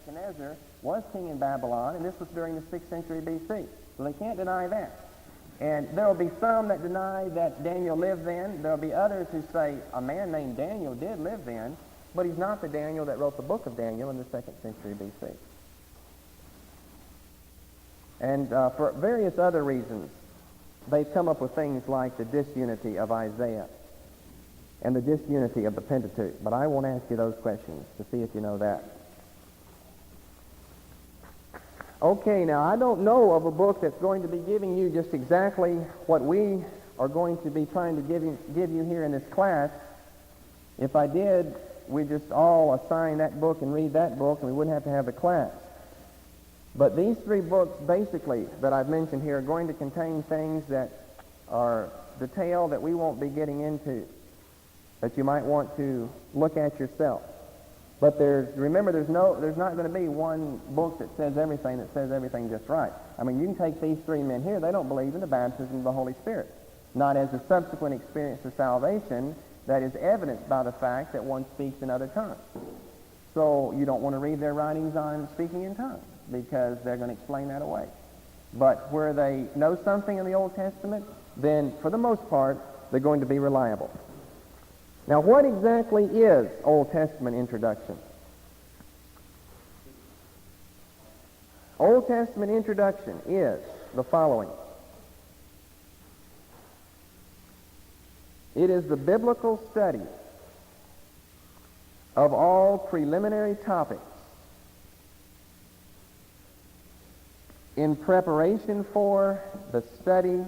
Nebuchadnezzar was king in Babylon, and this was during the 6th century B.C. So they can't deny that. And there will be some that deny that Daniel lived then. There will be others who say a man named Daniel did live then, but he's not the Daniel that wrote the book of Daniel in the 2nd century B.C. And for various other reasons, they've come up with things like the disunity of Isaiah and the disunity of the Pentateuch. But I won't ask you those questions to see if you know that. Okay, now I don't know of a book that's going to be giving you just exactly what we are going to be trying to give you here in this class. If I did, we'd just all assign that book and read that book, and we wouldn't have to have the class. But these three books, basically, that I've mentioned here are going to contain things that are detail that we won't be getting into, that you might want to look at yourself. But remember, there's not going to be one book that says everything just right. I mean, you can take these three men here. They don't believe in the baptism of the Holy Spirit, not as a subsequent experience of salvation that is evidenced by the fact that one speaks in other tongues. So you don't want to read their writings on speaking in tongues, because they're going to explain that away. But where they know something in the Old Testament, then for the most part, they're going to be reliable. Now, what exactly is Old Testament introduction? Old Testament introduction is the following. It is the biblical study of all preliminary topics in preparation for the study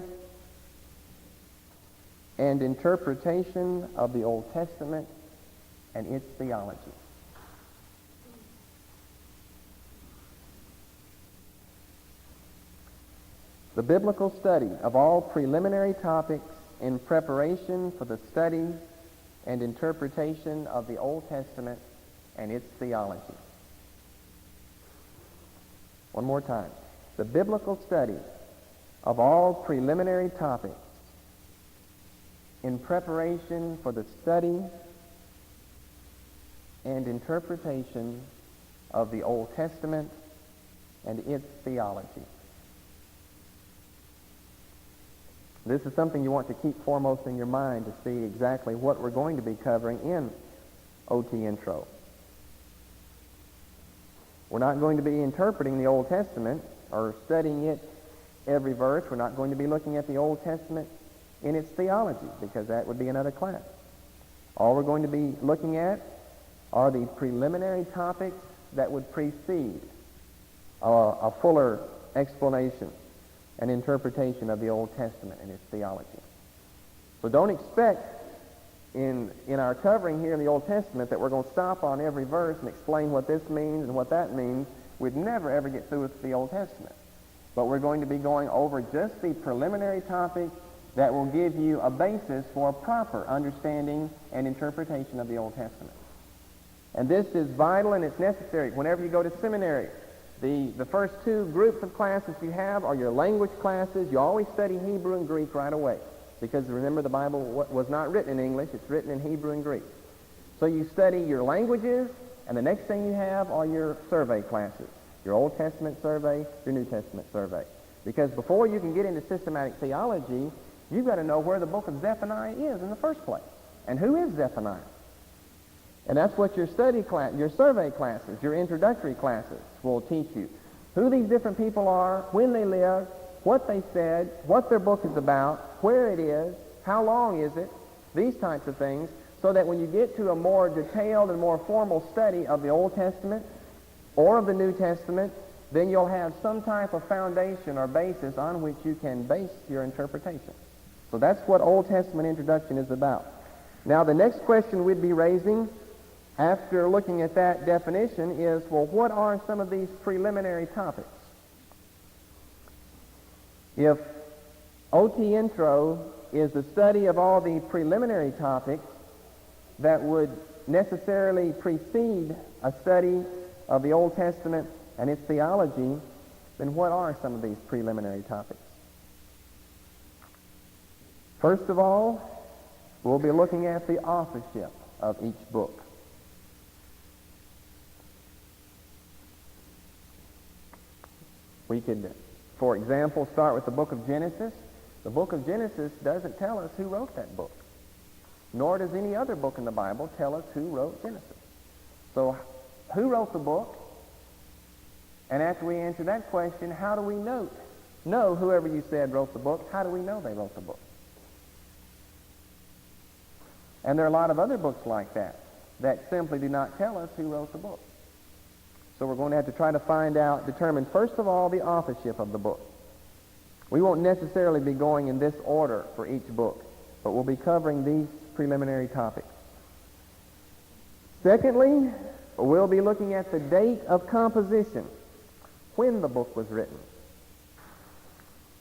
and interpretation of the Old Testament and its theology. The biblical study of all preliminary topics in preparation for the study and interpretation of the Old Testament and its theology. One more time. The biblical study of all preliminary topics in preparation for the study and interpretation of the Old Testament and its theology. This is something you want to keep foremost in your mind to see exactly what we're going to be covering in OT Intro. We're not going to be interpreting the Old Testament or studying it every verse. We're not going to be looking at the Old Testament in its theology, because that would be another class. All we're going to be looking at are the preliminary topics that would precede a fuller explanation and interpretation of the Old Testament and its theology. So don't expect in our covering here in the Old Testament that we're going to stop on every verse and explain what this means and what that means. We'd never ever get through with the Old Testament. But we're going to be going over just the preliminary topics that will give you a basis for a proper understanding and interpretation of the Old Testament. And this is vital and it's necessary. Whenever you go to seminary, the first two groups of classes you have are your language classes. You always study Hebrew and Greek right away, because remember, the Bible was not written in English. It's written in Hebrew and Greek. So you study your languages, and the next thing you have are your survey classes, your Old Testament survey, your New Testament survey. Because before you can get into systematic theology, you've got to know where the book of Zephaniah is in the first place. And who is Zephaniah? And that's what your your survey classes, your introductory classes will teach you. Who these different people are, when they lived, what they said, what their book is about, where it is, how long is it, these types of things, so that when you get to a more detailed and more formal study of the Old Testament or of the New Testament, then you'll have some type of foundation or basis on which you can base your interpretation. So that's what Old Testament introduction is about. Now, the next question we'd be raising after looking at that definition is, well, what are some of these preliminary topics? If OT Intro is the study of all the preliminary topics that would necessarily precede a study of the Old Testament and its theology, then what are some of these preliminary topics? First of all, we'll be looking at the authorship of each book. We could, for example, start with the book of Genesis. The book of Genesis doesn't tell us who wrote that book, nor does any other book in the Bible tell us who wrote Genesis. So who wrote the book? And after we answer that question, how do we know whoever you said wrote the book, how do we know they wrote the book? And there are a lot of other books like that simply do not tell us who wrote the book. So we're going to have to try to determine first of all the authorship of the book. We won't necessarily be going in this order for each book, but we'll be covering these preliminary topics. Secondly, we'll be looking at the date of composition, when the book was written,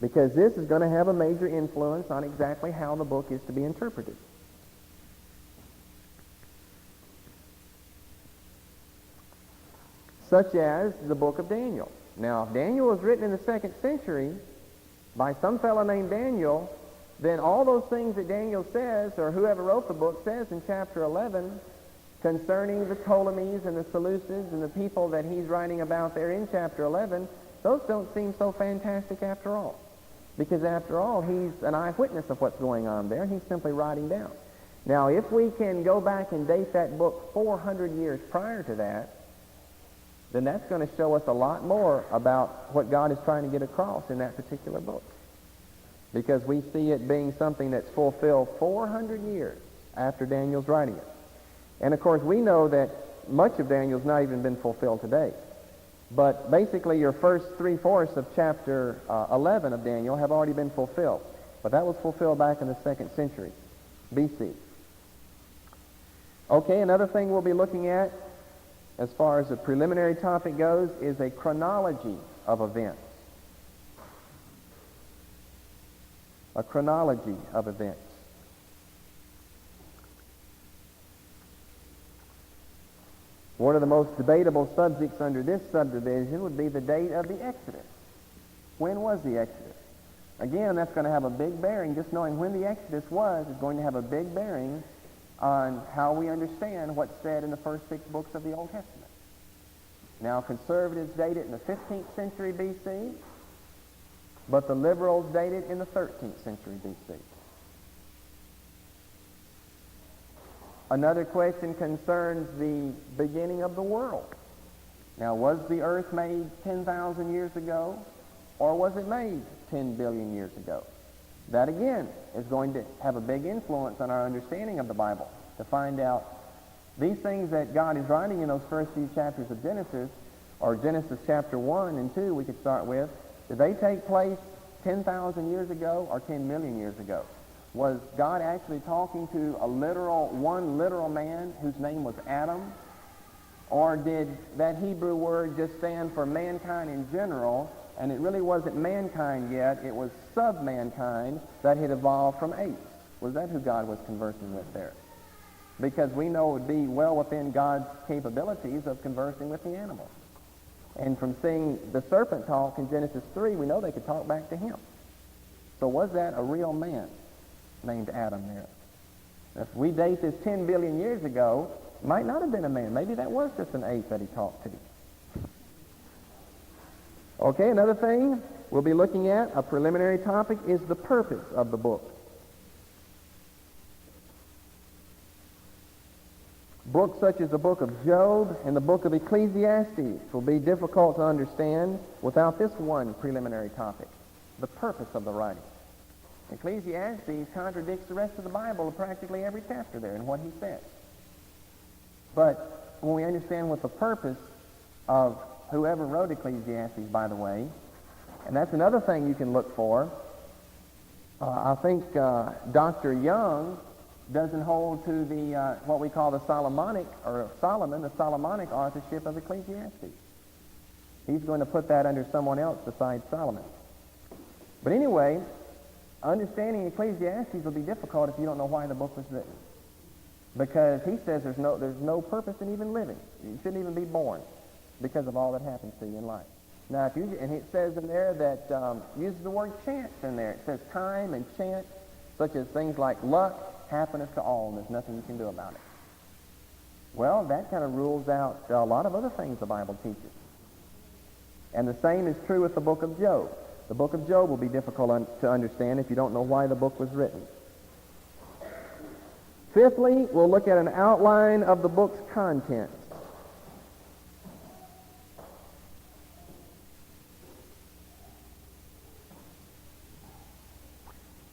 because this is going to have a major influence on exactly how the book is to be interpreted. Such as the book of Daniel. Now, if Daniel was written in the 2nd century by some fellow named Daniel, then all those things that Daniel says, or whoever wrote the book says in chapter 11, concerning the Ptolemies and the Seleucids and the people that he's writing about there in chapter 11, those don't seem so fantastic after all. Because after all, he's an eyewitness of what's going on there. He's simply writing down. Now, if we can go back and date that book 400 years prior to that, then that's going to show us a lot more about what God is trying to get across in that particular book. Because we see it being something that's fulfilled 400 years after Daniel's writing it. And of course, we know that much of Daniel's not even been fulfilled today. But basically, your first 3/4 of chapter 11 of Daniel have already been fulfilled. But that was fulfilled back in the 2nd century, BC. Okay, another thing we'll be looking at, as far as the preliminary topic goes, is a chronology of events. A chronology of events. One of the most debatable subjects under this subdivision would be the date of the Exodus. When was the Exodus? Again, that's going to have a big bearing. Just knowing when the Exodus was is going to have a big bearing on how we understand what's said in the first 6 books of the Old Testament. Now, conservatives date it in the 15th century BC, but the liberals date it in the 13th century BC. Another question concerns the beginning of the world. Now, was the earth made 10,000 years ago, or was it made 10 billion years ago? That, again, is going to have a big influence on our understanding of the Bible, to find out these things that God is writing in those first few chapters of Genesis, or Genesis chapter 1 and 2 we could start with. Did they take place 10,000 years ago or 10 million years ago? Was God actually talking to one literal man whose name was Adam? Or did that Hebrew word just stand for mankind in general, and it really wasn't mankind yet, it was sub-mankind that had evolved from apes? Was that who God was conversing with there? Because we know it would be well within God's capabilities of conversing with the animals. And from seeing the serpent talk in Genesis 3, we know they could talk back to him. So was that a real man named Adam there? If we date this 10 billion years ago, it might not have been a man. Maybe that was just an ape that he talked to. Okay, another thing we'll be looking at, a preliminary topic, is the purpose of the book. Books such as the book of Job and the book of Ecclesiastes will be difficult to understand without this one preliminary topic, the purpose of the writing. Ecclesiastes contradicts the rest of the Bible practically every chapter there in what he says. But when we understand what the purpose of whoever wrote Ecclesiastes, by the way, and that's another thing you can look for. I think Dr. Young doesn't hold to the what we call the Solomonic authorship of Ecclesiastes. He's going to put that under someone else besides Solomon. But anyway, understanding Ecclesiastes will be difficult if you don't know why the book was written. Because he says there's no purpose in even living. You shouldn't even be born because of all that happens to you in life. Now, and it says in there that uses the word chance in there. It says time and chance, such as things like luck, happeneth to all, and there's nothing you can do about it. Well, that kind of rules out a lot of other things the Bible teaches. And the same is true with the book of Job. The book of Job will be difficult to understand if you don't know why the book was written. Fifthly, we'll look at an outline of the book's contents.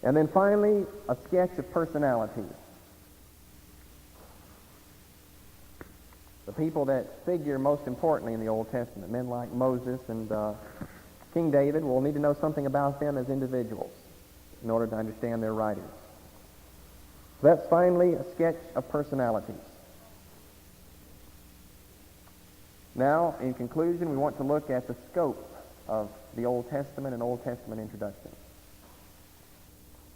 And then finally, a sketch of personalities. The people that figure most importantly in the Old Testament, men like Moses and King David, we'll need to know something about them as individuals in order to understand their writings. That's finally a sketch of personalities. Now, in conclusion, we want to look at the scope of the Old Testament and Old Testament introduction.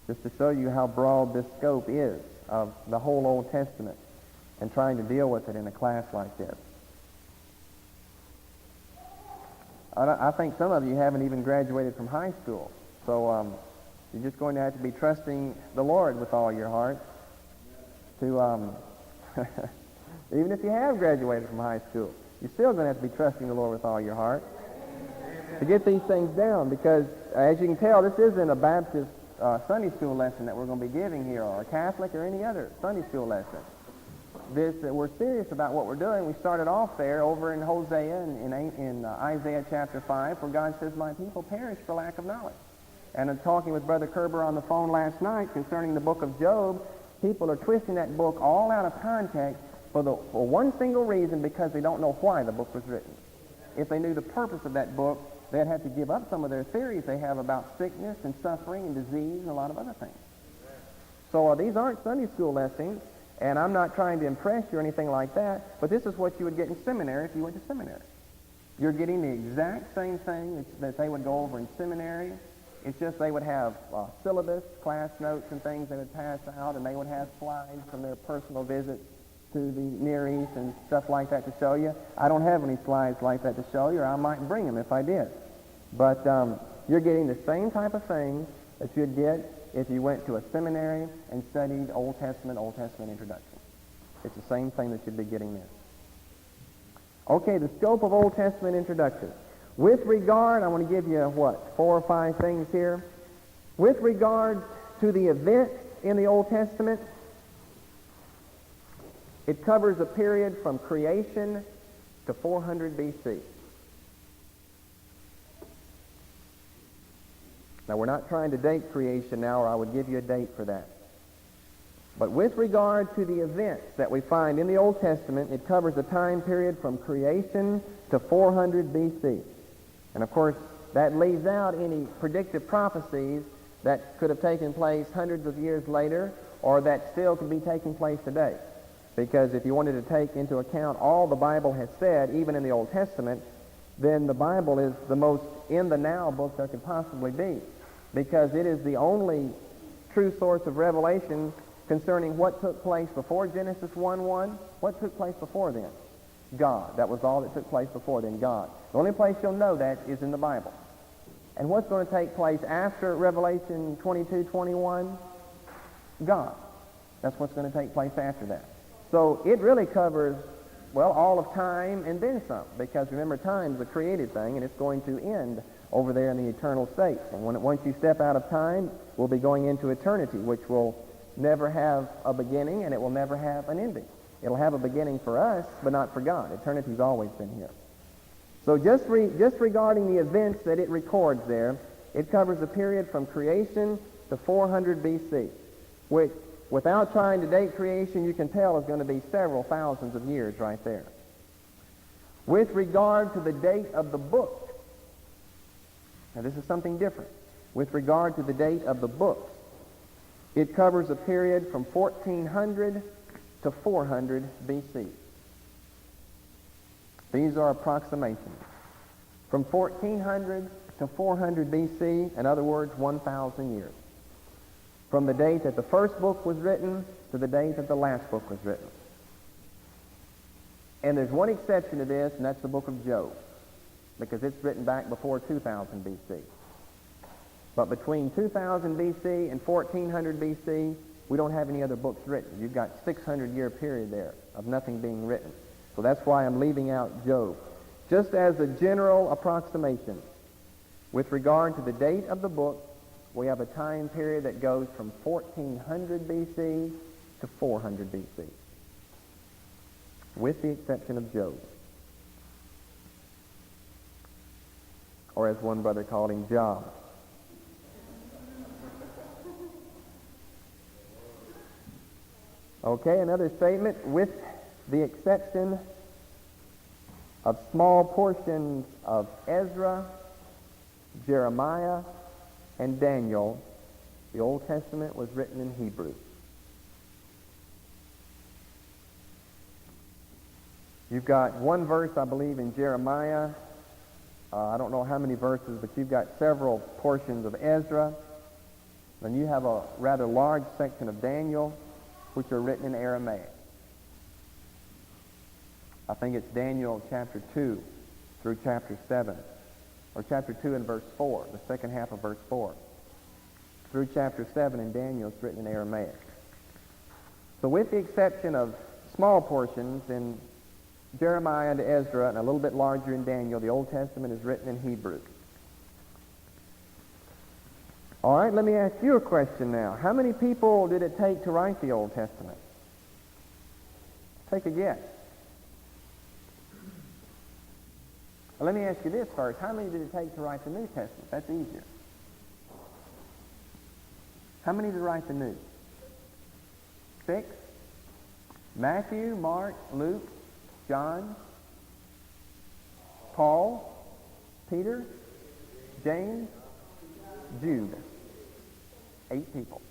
Just to show you how broad this scope is of the whole Old Testament and trying to deal with it in a class like this. I think some of you haven't even graduated from high school, so you're just going to have to be trusting the Lord with all your heart to, even if you have graduated from high school, you're still going to have to be trusting the Lord with all your heart to get these things down, because as you can tell, this isn't a Baptist Sunday school lesson that we're going to be giving here, or a Catholic or any other Sunday school lesson. We're serious about what we're doing. We started off there over in Hosea and in Isaiah chapter 5, where God says, "My people perish for lack of knowledge." And in talking with Brother Kerber on the phone last night concerning the book of Job, people are twisting that book all out of context for one single reason, because they don't know why the book was written. If they knew the purpose of that book, they'd have to give up some of their theories they have about sickness and suffering and disease and a lot of other things. So these aren't Sunday school lessons, and I'm not trying to impress you or anything like that, but this is what you would get in seminary if you went to seminary. You're getting the exact same thing that they would go over in seminary. It's just they would have syllabus, class notes, and things they would pass out, and they would have slides from their personal visits to the Near East and stuff like that to show you. I don't have any slides like that to show you, or I might bring them if I did. But you're getting the same type of thing that you'd get if you went to a seminary and studied Old Testament introduction. It's the same thing that you'd be getting there. Okay, the scope of Old Testament introduction. With regard, I want to give you, 4 or 5 things here. With regard to the event in the Old Testament, it covers a period from creation to 400 B.C. Now, we're not trying to date creation now, or I would give you a date for that. But with regard to the events that we find in the Old Testament, it covers a time period from creation to 400 B.C. And of course, that leaves out any predictive prophecies that could have taken place hundreds of years later, or that still could be taking place today. Because if you wanted to take into account all the Bible has said, even in the Old Testament, then the Bible is the most in-the-now book there could possibly be. Because it is the only true source of revelation concerning what took place before Genesis 1:1. What took place before then? God. That was all that took place before then, God. The only place you'll know that is in the Bible. And what's going to take place after Revelation 22:21? God. That's what's going to take place after that. So it really covers, all of time and then some. Because remember, time's a created thing, and it's going to end over there in the eternal state. And once you step out of time, we'll be going into eternity, which will never have a beginning, and it will never have an ending. It'll have a beginning for us, but not for God. Eternity's always been here. So just regarding the events that it records there, it covers a period from creation to 400 B.C., which, without trying to date creation, you can tell is going to be several thousands of years right there. With regard to the date of the book, now this is something different. With regard to the date of the books, it covers a period from 1400 to 400 B.C. These are approximations. From 1400 to 400 B.C., in other words, 1,000 years. From the date that the first book was written to the date that the last book was written. And there's one exception to this, and that's the book of Job, because it's written back before 2000 B.C. But between 2000 B.C. and 1400 B.C., we don't have any other books written. You've got 600-year period there of nothing being written. So that's why I'm leaving out Job. Just as a general approximation, with regard to the date of the book, we have a time period that goes from 1400 B.C. to 400 B.C., with the exception of Job. Or as one brother called him, Job. Okay, another statement, with the exception of small portions of Ezra, Jeremiah, and Daniel, the Old Testament was written in Hebrew. You've got one verse, I believe, in Jeremiah. I don't know how many verses, but you've got several portions of Ezra. And you have a rather large section of Daniel, which are written in Aramaic. I think it's Daniel chapter 2 through chapter 7, or chapter 2 and verse 4, the second half of verse 4. Through chapter 7 in Daniel, it's written in Aramaic. So with the exception of small portions in Jeremiah and Ezra, and a little bit larger in Daniel, the Old Testament is written in Hebrew. All right, let me ask you a question now. How many people did it take to write the Old Testament? Take a guess. Well, let me ask you this first. How many did it take to write the New Testament? That's easier. How many did write the New? 6? Matthew, Mark, Luke, John, Paul, Peter, James, Jude. 8 people.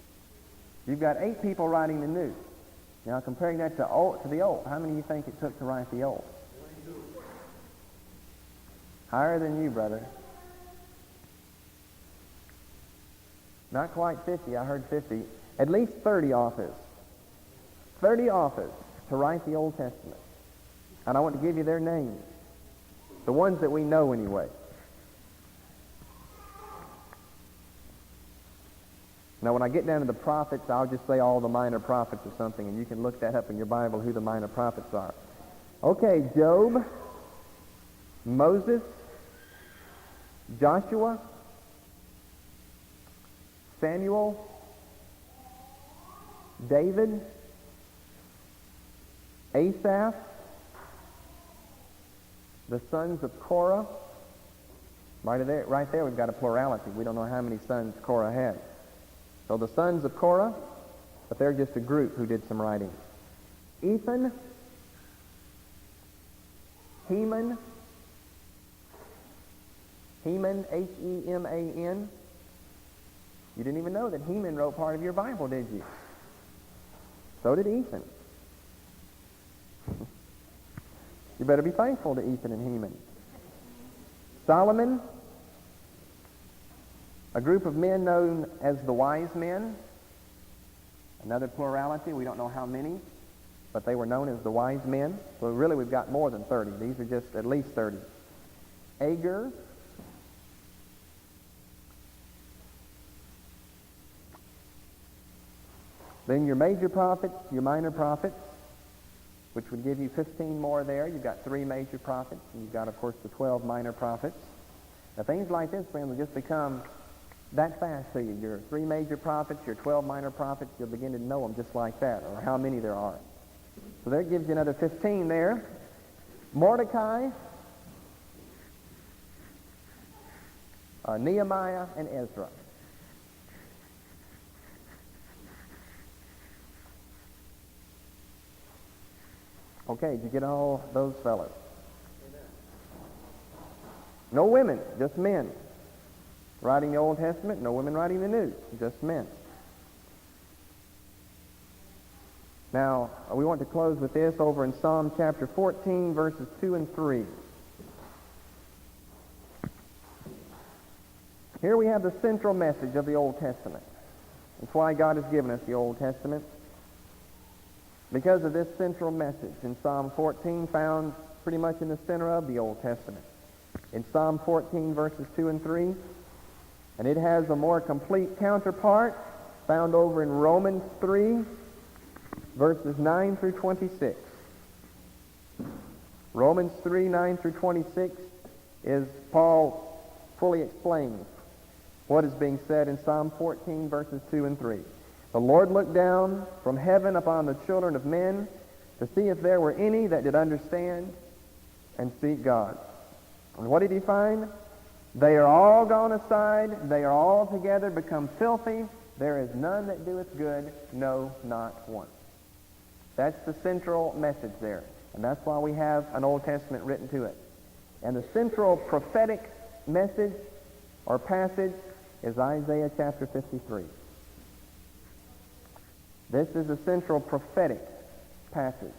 You've got 8 people writing the New. Now, comparing that to the Old, how many do you think it took to write the Old? Higher than you, brother. Not quite 50. I heard 50. At least 30 authors. 30 authors to write the Old Testament. And I want to give you their names. The ones that we know anyway. Now, when I get down to the prophets, I'll just say all the minor prophets or something, and you can look that up in your Bible, who the minor prophets are. Okay, Job, Moses, Joshua, Samuel, David, Asaph, the sons of Korah. Right there we've got a plurality. We don't know how many sons Korah had. So the sons of Korah, but they're just a group who did some writing. Ethan, Heman, H-E-M-A-N. You didn't even know that Heman wrote part of your Bible, did you? So did Ethan. You better be thankful to Ethan and Heman. Solomon, a group of men known as the wise men. Another plurality, we don't know how many, but they were known as the wise men. So really we've got more than 30. These are just at least 30. Agur, then your major prophets, your minor prophets, which would give you 15 more there. You've got 3 major prophets, and you've got, of course, the 12 minor prophets. Now, things like this, friend, will just become that fast to you. Your 3 major prophets, your 12 minor prophets, you'll begin to know them just like that, or how many there are. So that gives you another 15 there. Mordecai, Nehemiah, and Ezra. Okay, did you get all those fellas? No women, just men writing the Old Testament, no women writing the New, just men. Now, we want to close with this over in Psalm chapter 14, verses 2 and 3. Here we have the central message of the Old Testament. That's why God has given us the Old Testament. Because of this central message in Psalm 14, found pretty much in the center of the Old Testament. In Psalm 14, verses 2 and 3, and it has a more complete counterpart found over in Romans 3, verses 9 through 26. Romans 3, 9 through 26 is Paul fully explains what is being said in Psalm 14, verses 2 and 3. The Lord looked down from heaven upon the children of men to see if there were any that did understand and seek God. And what did he find? They are all gone aside. They are all together become filthy. There is none that doeth good, no, not one. That's the central message there. And that's why we have an Old Testament written to it. And the central prophetic message or passage is Isaiah chapter 53. This is a central prophetic passage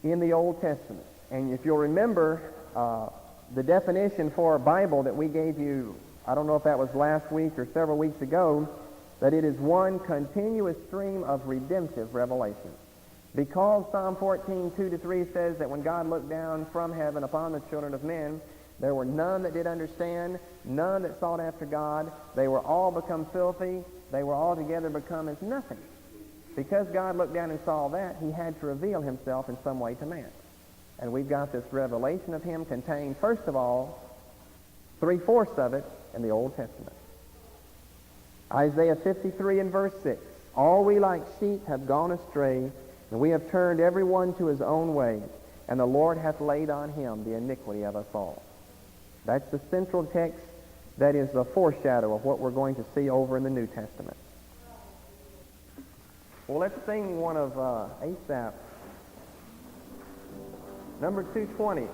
in the Old Testament. And if you'll remember the definition for a Bible that we gave you, I don't know if that was last week or several weeks ago, that it is one continuous stream of redemptive revelation. Because Psalm 14, 2 to 3 says that when God looked down from heaven upon the children of men, there were none that did understand, none that sought after God. They were all become filthy. They were all together become as nothing. Because God looked down and saw that, he had to reveal himself in some way to man. And we've got this revelation of him contained, first of all, 3/4 of it in the Old Testament. Isaiah 53 and verse 6. All we like sheep have gone astray, and we have turned every one to his own way, and the Lord hath laid on him the iniquity of us all. That's the central text that is a foreshadow of what we're going to see over in the New Testament. Well, let's sing one of Asaph, number 220.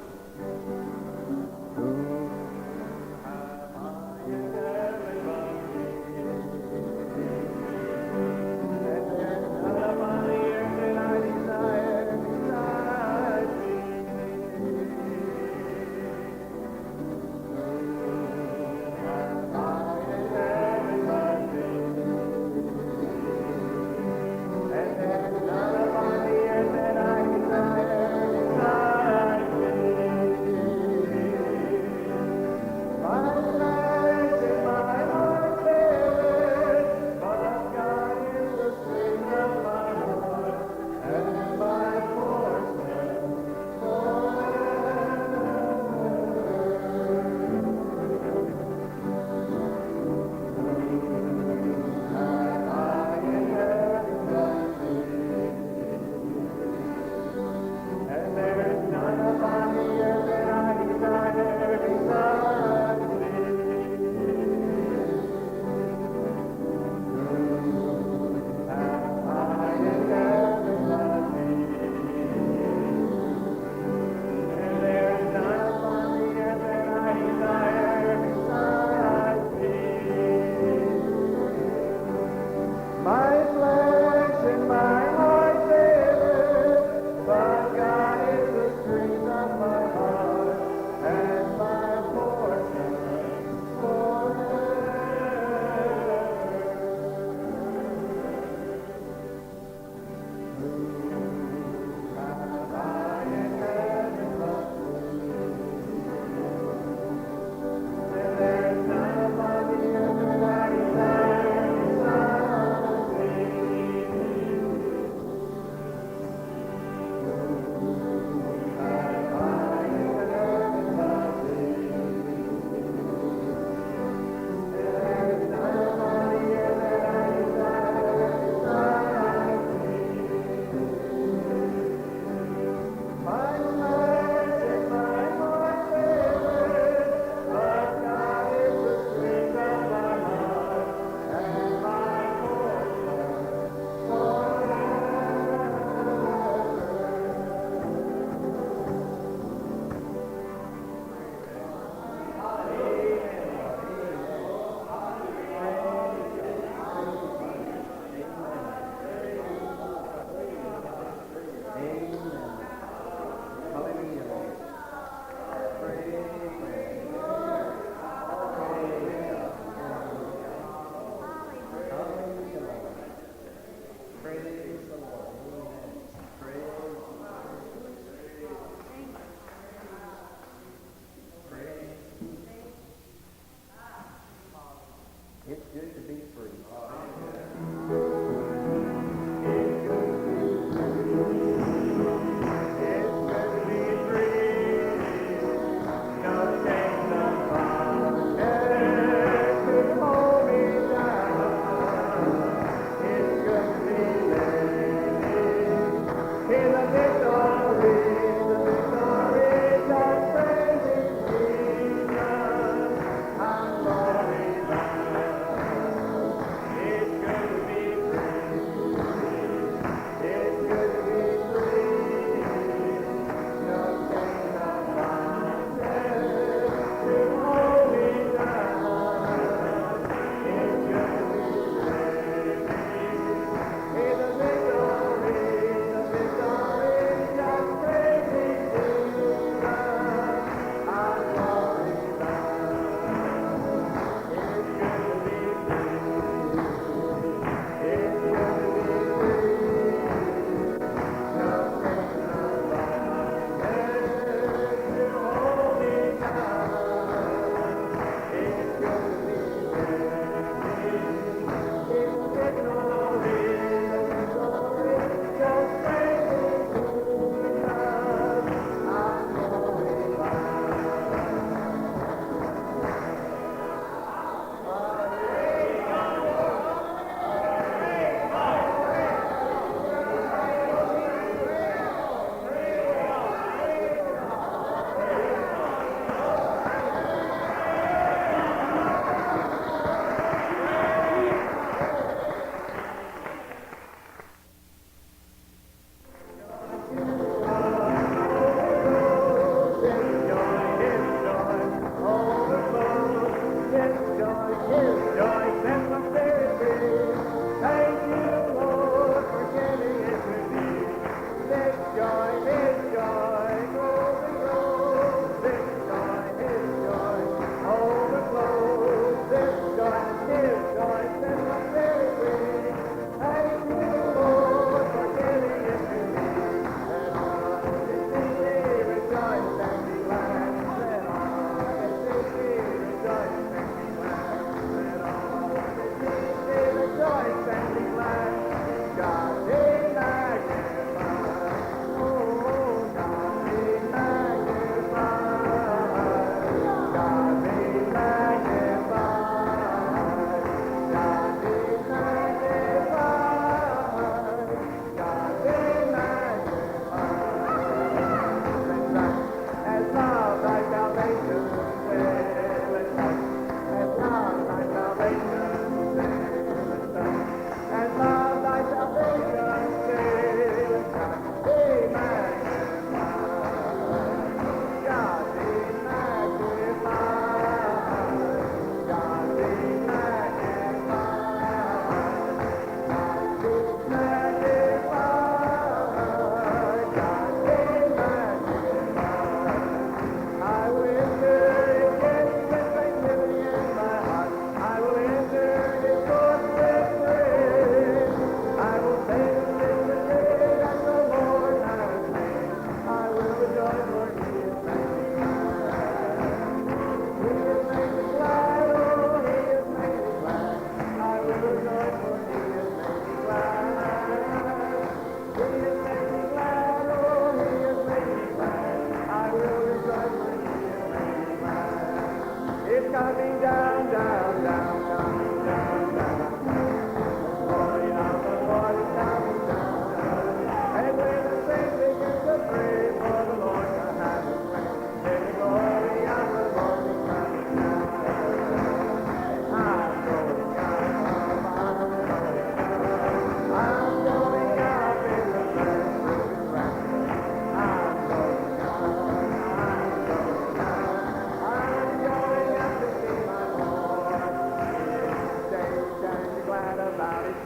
It's good to be free. It's good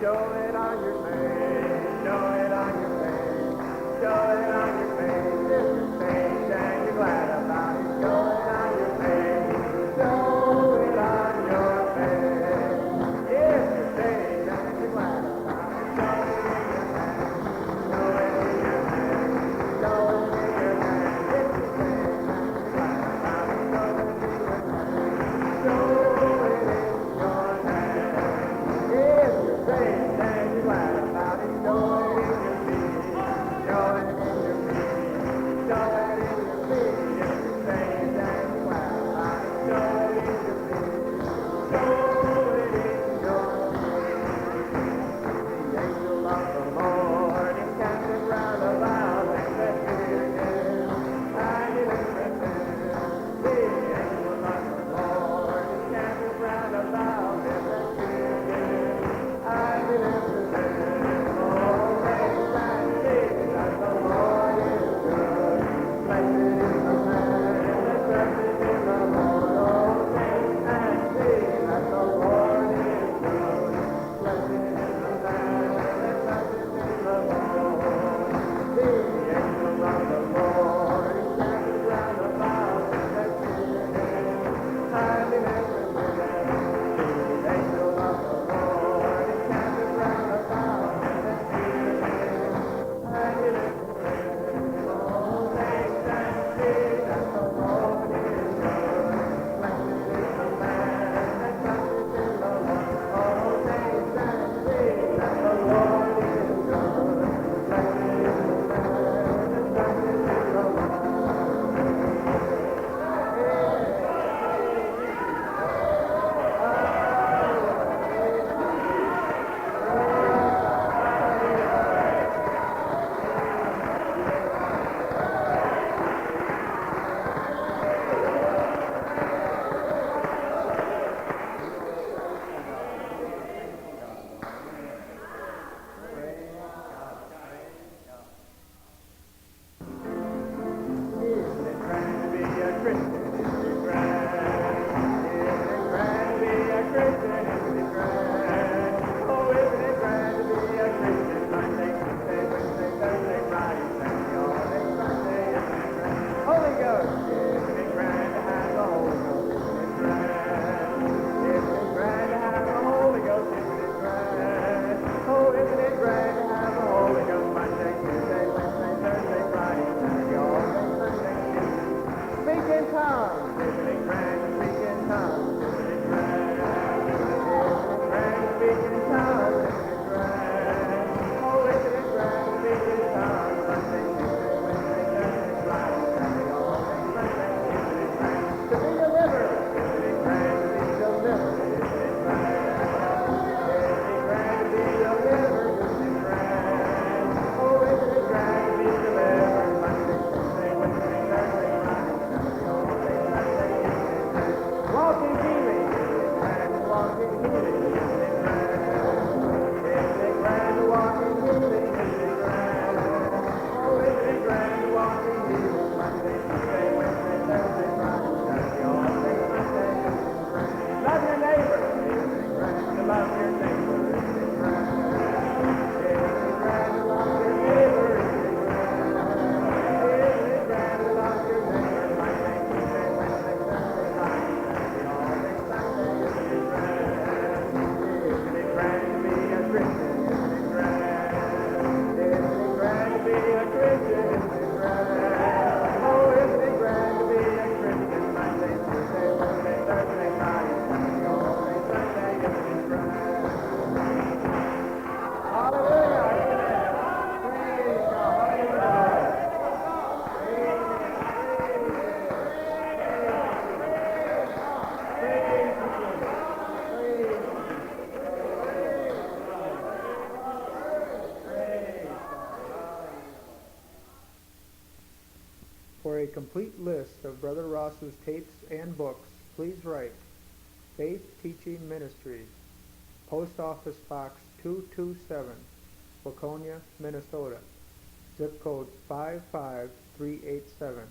Show it on your face. Show it on your face. Show it on your face. If you're saved and you're glad about it, show it on your face. Show it on your face. If you're saved and you're glad about it, show it in your hand. Show it in your hand. Show it in your hand. If you're saved and you're glad about it, show it in your hand. Show it in your hand. If you're saved and you're glad about it, show it in your feet. Show it in your feet. Show it in your feet. If you're saved and you're glad about it, show it in your feet. Show it in your feet. The angel of the Lord is camping round about them that fear him, and he lifts them. The angel of the Lord is camping round about them that fear him, and he lifts them. Oh, taste and see that the Lord is good. Blessed is the man that trusts in the Lord. Oh, taste and see that the Lord is good. Blessed is the man that trusts in the Lord. The angel of the Lord is camping round about them that fear him, and he lifts them. The angel of the Lord is camping round about them that fear him, and he lifts them. Oh, taste and see that the Lord is good. Blessed is the man that trusts in the Lord. Oh, taste and see that the Lord is good. Blessed is the man that trusts in the Lord. Isn't it grand to be a Christian? Isn't it grand? Isn't it grand to be a Christian? Isn't it grand? Oh, isn't it grand to be a Christian? Monday, Tuesday, Wednesday, Thursday, Friday, Saturday, all day Sunday. Isn't it grand? Holy Ghost. Isn't it grand to have the Holy Ghost? Isn't it grand? Isn't it grand to have the Holy Ghost? Isn't it grand? Oh, isn't it grand to have the Holy Ghost? Monday, Tuesday, Wednesday, Thursday, Friday, Saturday, all day Sunday. Speak in tongues. Isn't it grand to speak in tongues? Isn't it grand? Isn't it grand to speak in tongues? Isn't it grand? Oh, isn't it grand to speak in tongues? Monday, Tuesday, Wednesday, Thursday, Friday, Saturday, all day Sunday. Isn't it grand to be delivered? Isn't it grand to be delivered? Isn't it grand? Isn't it grand to be delivered? Isn't it grand? Oh, isn't it grand to be delivered? Monday, Tuesday, Wednesday, Thursday, Friday, Saturday, all day Sunday. Isn't it grand? Walk in healing. Isn't it grand to walk in healing? Isn't it grand? Isn't it grand to walk in healing? Isn't it grand? Oh, isn't it grand to walk in healing? Monday, Tuesday, Wednesday, Thursday, Friday, Saturday, all day Sunday. Isn't it grand? Love your neighbor. Isn't it grand to love your neighbor? Isn't it grand? Isn't it grand to love your neighbor? Isn't it grand? Isn't it grand to love your neighbor? Monday, Tuesday, Wednesday, Thursday, Friday, Saturday, all day Sunday. Isn't it grand? Isn't it grand to be a Christian? Isn't it grand? Isn't it grand to be a Christian? Isn't it grand? Oh, isn't it grand to be a Christian? Monday, Tuesday, Wednesday, Thursday, Friday, Saturday, all day Sunday. Isn't it grand? Hallelujah! Praise God! Hallelujah! For a complete list of Brother Ross's tapes and books, please write Faith Teaching Ministries, Post Office Box 227, Waconia, Minnesota, zip code 55387.